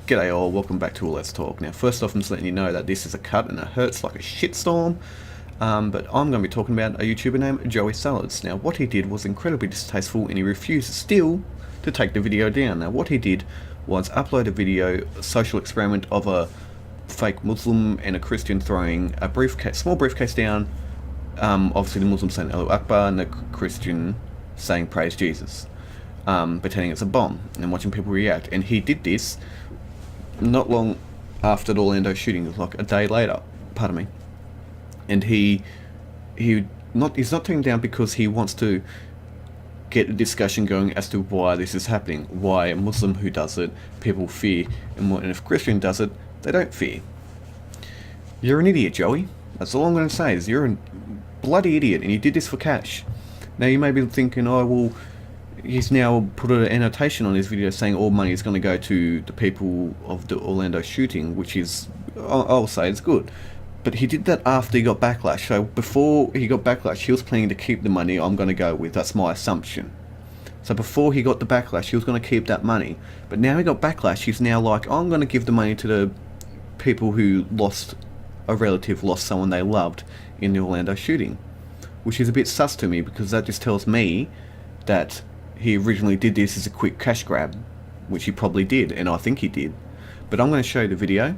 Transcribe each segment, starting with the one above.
G'day all, welcome back to Let's Talk. Now first off I'm just letting you know that this is a cut and it hurts like a shitstorm, but I'm going to be talking about a YouTuber named Joey Salads. Now what he did was incredibly distasteful and he refused still to take the video down. Now what he did was upload a video, a social experiment of a fake Muslim and a Christian throwing a briefcase, small briefcase down, obviously the Muslim saying Allahu Akbar and the Christian saying praise Jesus, pretending it's a bomb and watching people react. And he did this not long after the Orlando shooting, like a day later, pardon me. And he's not taking it down because he wants to get a discussion going as to why this is happening, why a Muslim who does it people fear, and if a Christian does it they don't fear. You're an idiot, Joey. That's all I'm going to say, is you're a bloody idiot and you did this for cash. Now you may be thinking, oh well, he's now put an annotation on his video saying all money is going to go to the people of the Orlando shooting, which is, I'll say it's good. But he did that after he got backlash, so before he got backlash he was planning to keep the money, I'm going to go with, that's my assumption. So before he got the backlash he was going to keep that money, but now he got backlash, he's now like, I'm going to give the money to the people who lost a relative, lost someone they loved in the Orlando shooting. Which is a bit sus to me, because that just tells me that he originally did this as a quick cash grab, which he probably did, and I think he did. But I'm going to show you the video,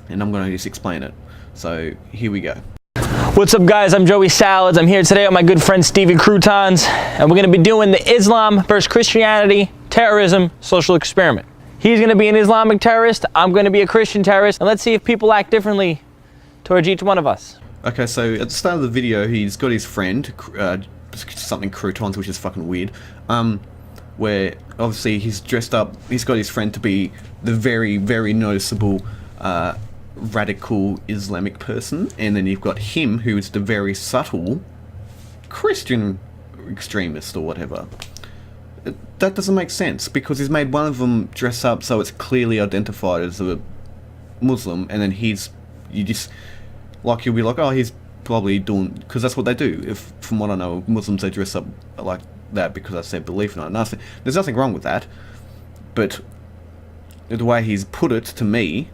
and I'm going to just explain it. So here we go. What's up guys, I'm Joey Salads. I'm here today with my good friend Stevie Croutons, and we're going to be doing the Islam versus Christianity terrorism social experiment. He's going to be an Islamic terrorist, I'm going to be a Christian terrorist, and let's see if people act differently towards each one of us. Okay, so at the start of the video he's got his friend, something croutons, which is fucking weird, where obviously he's dressed up, he's got his friend to be the very noticeable radical Islamic person, and then you've got him who is the very subtle Christian extremist or whatever. That doesn't make sense, because he's made one of them dress up so it's clearly identified as a Muslim, and then you'll be like, oh, he's probably doing, because that's what they do. If, from what I know, Muslims, they dress up like that because that's their belief in it. There's nothing wrong with that, but the way he's put it to me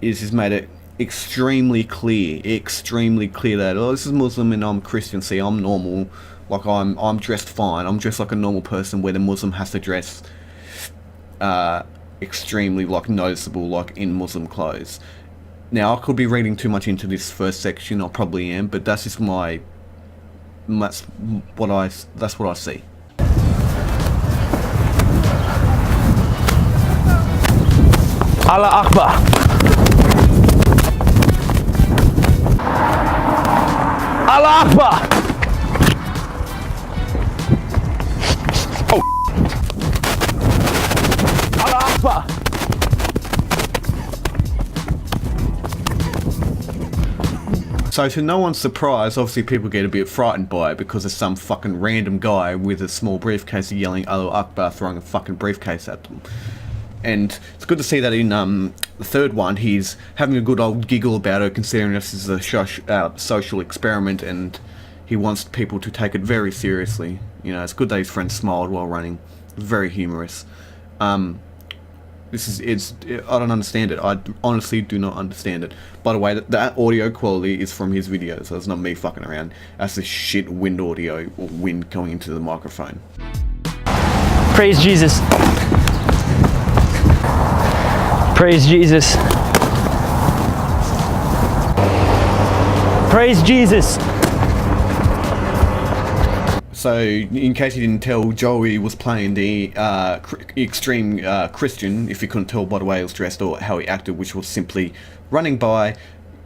is he's made it extremely clear that, oh, this is Muslim and I'm Christian, see, I'm normal, like I'm dressed fine, I'm dressed like a normal person, where the Muslim has to dress extremely like noticeable, like in Muslim clothes. Now, I could be reading too much into this first section, I probably am, but that's just that's what I see. Allah Akbar. Allah Akbar. Oh. Allah Akbar. So to no one's surprise, obviously people get a bit frightened by it, because there's some fucking random guy with a small briefcase yelling Allahu Akbar, throwing a fucking briefcase at them. And it's good to see that in the third one he's having a good old giggle about it, considering this is a social experiment and he wants people to take it very seriously. You know, it's good that his friend smiled while running. Very humorous. I don't understand it. I honestly do not understand it. By the way, that audio quality is from his video, so it's not me fucking around. That's the shit wind audio, or wind going into the microphone. Praise Jesus. Praise Jesus. Praise Jesus. So, in case you didn't tell, Joey was playing the extreme Christian, if you couldn't tell by the way he was dressed or how he acted, which was simply running by,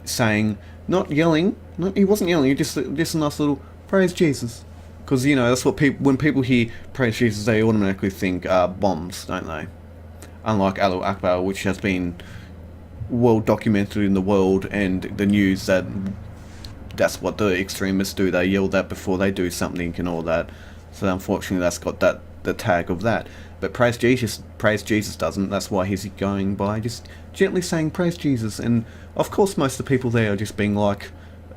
saying, not yelling, he wasn't yelling, he just a nice little, praise Jesus. Because, you know, that's what when people hear praise Jesus, they automatically think bombs, don't they? Unlike Allahu Akbar, which has been well documented in the world and the news, that that's what the extremists do. They yell that before they do something and all that. So unfortunately that's got the tag of that. But praise Jesus doesn't. That's why he's going by just gently saying praise Jesus. And of course most of the people there are just being like,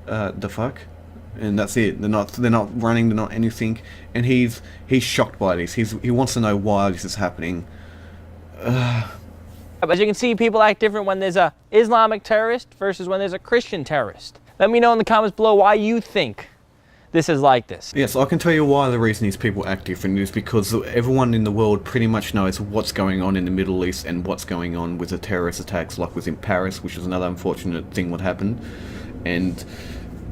the fuck? And that's it. They're not running, they're not anything. And he's shocked by this. He wants to know why this is happening. As you can see, people act different when there's a Islamic terrorist versus when there's a Christian terrorist. Let me know in the comments below why you think this is like this. Yes, I can tell you why the reason these people act different is because everyone in the world pretty much knows what's going on in the Middle East and what's going on with the terrorist attacks like was in Paris, which is another unfortunate thing what happened. And,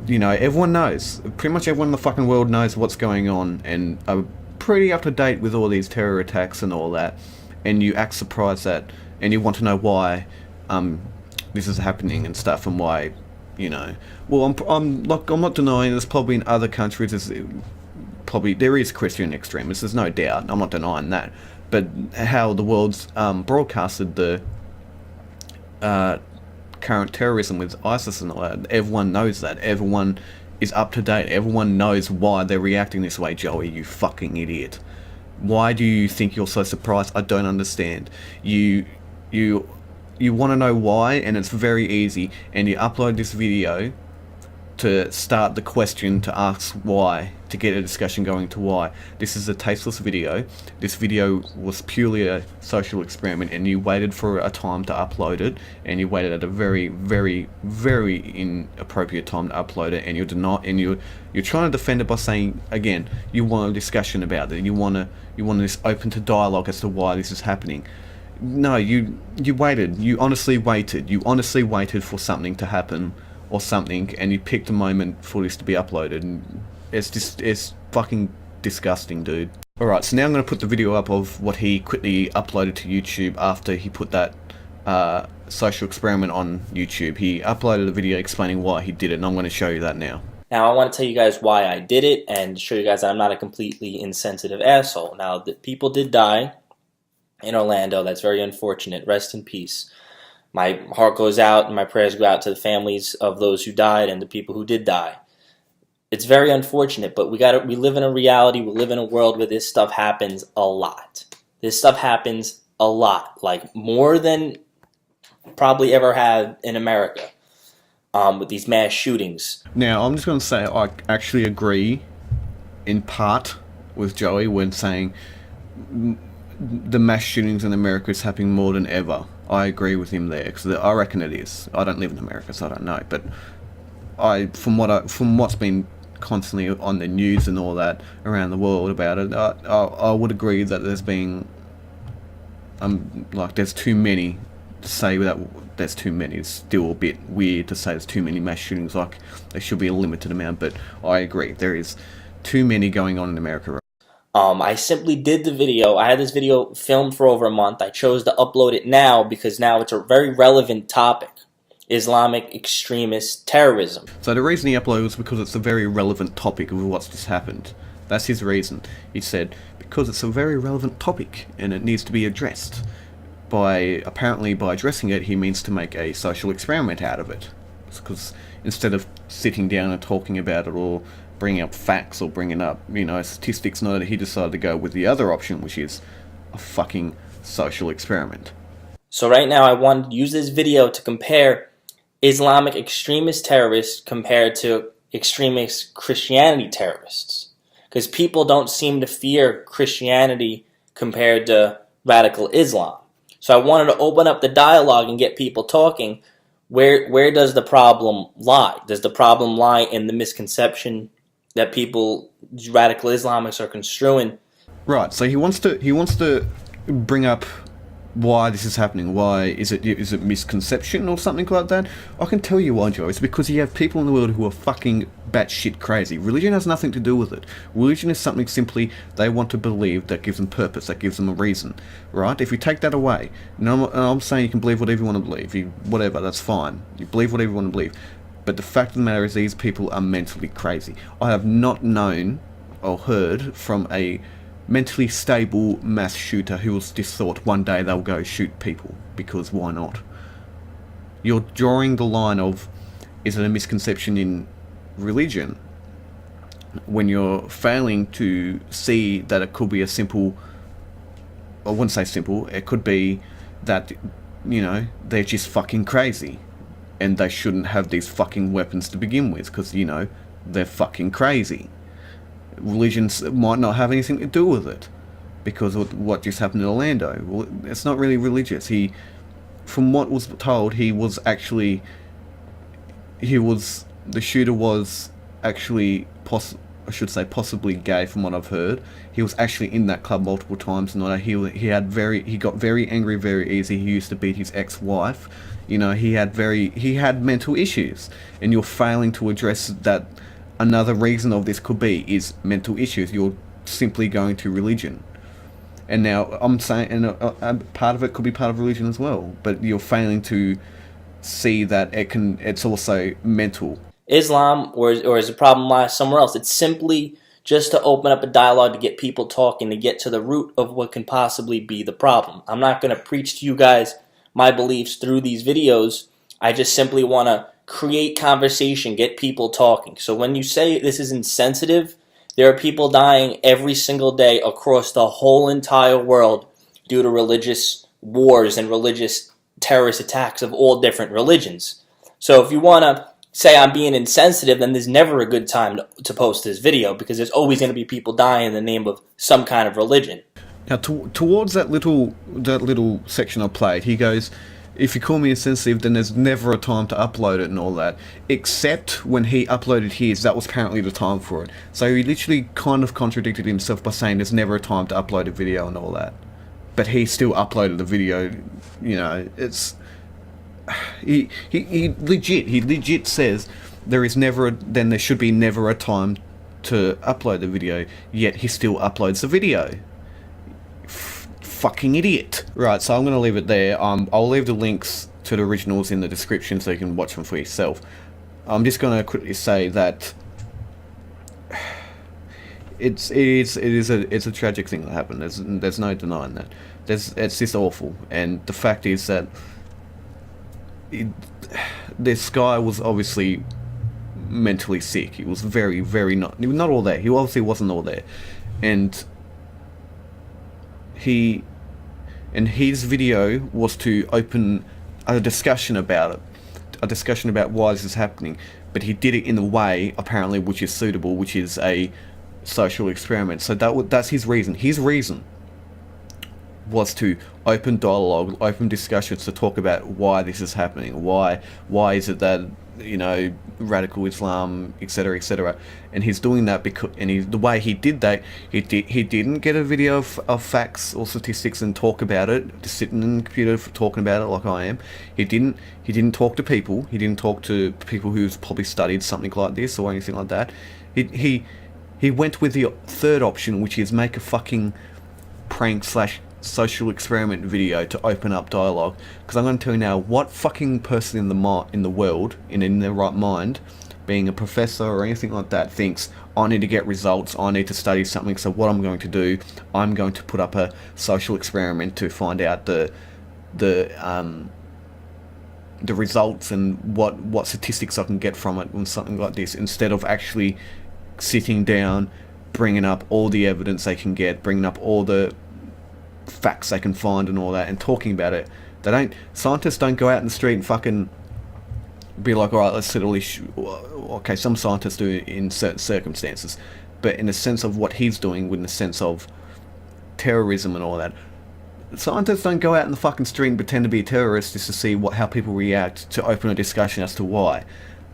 you know, everyone knows. Pretty much everyone in the fucking world knows what's going on and are pretty up to date with all these terror attacks and all that. And you act surprised that, and you want to know why this is happening and stuff, and why, you know. Well, I'm not denying there's probably in other countries there is Christian extremists. There's no doubt. I'm not denying that. But how the world's broadcasted the current terrorism with ISIS and all that, everyone knows that. Everyone is up to date. Everyone knows why they're reacting this way. Joey, you fucking idiot. Why do you think you're so surprised? I don't understand. You want to know why, and it's very easy. And you upload this video to start the question, to ask why, to get a discussion going to why. This is a tasteless video. This video was purely a social experiment, and you waited for a time to upload it, and you waited at a very, very, very inappropriate time to upload it, and you're trying to defend it by saying, again, you want a discussion about it. You want this open to dialogue as to why this is happening. No, you waited. You honestly waited. You honestly waited for something to happen or something, and you picked a moment for this to be uploaded. And it's fucking disgusting, dude. Alright, so now I'm going to put the video up of what he quickly uploaded to YouTube after he put that social experiment on YouTube. He uploaded a video explaining why he did it, and I'm going to show you that now. Now, I want to tell you guys why I did it and show you guys that I'm not a completely insensitive asshole. Now, the people did die in Orlando. That's very unfortunate. Rest in peace. My heart goes out and my prayers go out to the families of those who died and the people who did die. It's very unfortunate, but we live in a reality, we live in a world where this stuff happens a lot. This stuff happens a lot, like more than probably ever had in America, with these mass shootings. Now, I'm just going to say I actually agree in part with Joey when saying the mass shootings in America is happening more than ever. I agree with him there, because I reckon it is. I don't live in America, so I don't know. But from what's been constantly on the news and all that around the world about it, I would agree that there's been there's too many to say without. There's too many. It's still a bit weird to say there's too many mass shootings. Like, there should be a limited amount. But I agree, there is too many going on in America. I simply did the video. I had this video filmed for over a month. I chose to upload it now because now it's a very relevant topic. Islamic extremist terrorism. So the reason he uploaded was because it's a very relevant topic of what's just happened. That's his reason. He said, because it's a very relevant topic and it needs to be addressed. Apparently by addressing it, he means to make a social experiment out of it. Because instead of sitting down and talking about it or bringing up facts or bringing up, statistics, no, he decided to go with the other option, which is a fucking social experiment. So right now I want to use this video to compare Islamic extremist terrorists compared to extremist Christianity terrorists. Because people don't seem to fear Christianity compared to radical Islam. So I wanted to open up the dialogue and get people talking. Where does the problem lie? Does the problem lie in the misconception that radical Islamists are construing? Right, so he wants to bring up why this is happening. Why is it misconception or something like that? I can tell you why, Joe. It's because you have people in the world who are fucking batshit crazy. Religion has nothing to do with it. Religion is something simply they want to believe that gives them purpose, that gives them a reason, right? If you take that away, and I'm saying you can believe whatever you want to believe, whatever, that's fine. You believe whatever you want to believe. But the fact of the matter is these people are mentally crazy. I have not known or heard from a mentally stable mass shooter who has just thought one day they'll go shoot people, because why not? You're drawing the line of, is it a misconception in religion, when you're failing to see that it could be a simple, I wouldn't say simple, it could be that, they're just fucking crazy and they shouldn't have these fucking weapons to begin with, because, they're fucking crazy. Religions might not have anything to do with it because of what just happened in Orlando. Well, it's not really religious. He from what was told, the shooter was actually possibly gay. From what I've heard, he was actually in that club multiple times, and he got very angry very easy. He used to beat his ex-wife. You know, he had mental issues, and you're failing to address that. Another reason of this could be is mental issues. You're simply going to religion, and now I'm saying, and part of it could be part of religion as well. But you're failing to see that it's also mental. Islam, or is the problem lies somewhere else? It's simply just to open up a dialogue, to get people talking, to get to the root of what can possibly be the problem. I'm not going to preach to you guys my beliefs through these videos. I just simply want to create conversation, get people talking. So when you say this is insensitive, there are people dying every single day across the whole entire world due to religious wars and religious terrorist attacks of all different religions. So if you want to say I'm being insensitive, then there's never a good time to post this video, because there's always going to be people dying in the name of some kind of religion. Now, towards that little section I played, he goes, if you call me insensitive, then there's never a time to upload it and all that. Except when he uploaded his, that was apparently the time for it. So he literally kind of contradicted himself by saying there's never a time to upload a video and all that. But he still uploaded the video. You know, it's... He legit says there should be never a time to upload the video, yet he still uploads the video. Fucking idiot. Right, so I'm going to leave it there. I'll leave the links to the originals in the description so you can watch them for yourself. I'm just going to quickly say that it's a tragic thing that happened. There's no denying that. It's just awful, and the fact is that this guy was obviously mentally sick. He was very, very not all there. He obviously wasn't all there, and his video was to open a discussion about why this is happening, but he did it in a way apparently which is suitable, which is a social experiment. So that's his reason. His reason was to open dialogue, open discussions to talk about why this is happening. Why is it that, you know, radical Islam, etc., etc. And he's doing that because, the way he did that, he didn't get a video of facts or statistics and talk about it, just sitting in the computer talking about it like I am. He didn't talk to people. He didn't talk to people who've probably studied something like this or anything like that. He went with the third option, which is make a fucking prank / social experiment video to open up dialogue. Because I'm going to tell you now, what fucking person in the world, in their right mind, being a professor or anything like that, thinks I need to get results, I need to study something, so what I'm going to do, I'm going to put up a social experiment to find out the results and what statistics I can get from it, and something like this, instead of actually sitting down, bringing up all the evidence they can get, bringing up all the facts they can find and all that, and talking about it. Scientists don't go out in the street and fucking be like, alright, let's literally okay, some scientists do in certain circumstances, but in the sense of what he's doing, in the sense of terrorism and all that, scientists don't go out in the fucking street and pretend to be terrorists just to see how people react, to open a discussion as to why.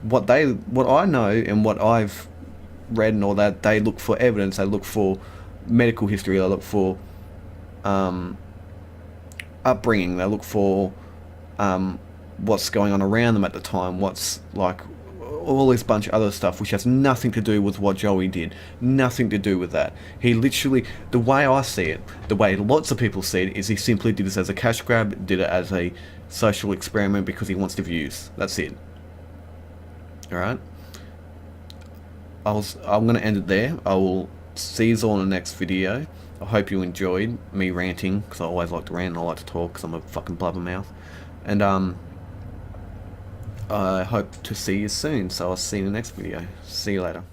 What I know and what I've read and all that, they look for evidence, they look for medical history, they look for upbringing, they look for what's going on around them at the time, what's like all this bunch of other stuff which has nothing to do with what Joey did, nothing to do with that. He literally, the way I see it, the way lots of people see it, is he simply did this as a cash grab, did it as a social experiment because he wants the views. That's it. Alright? I'm going to end it there. I will see you all in the next video. I hope you enjoyed me ranting, because I always like to rant and I like to talk because I'm a fucking blabbermouth. And I hope to see you soon, so I'll see you in the next video. See you later.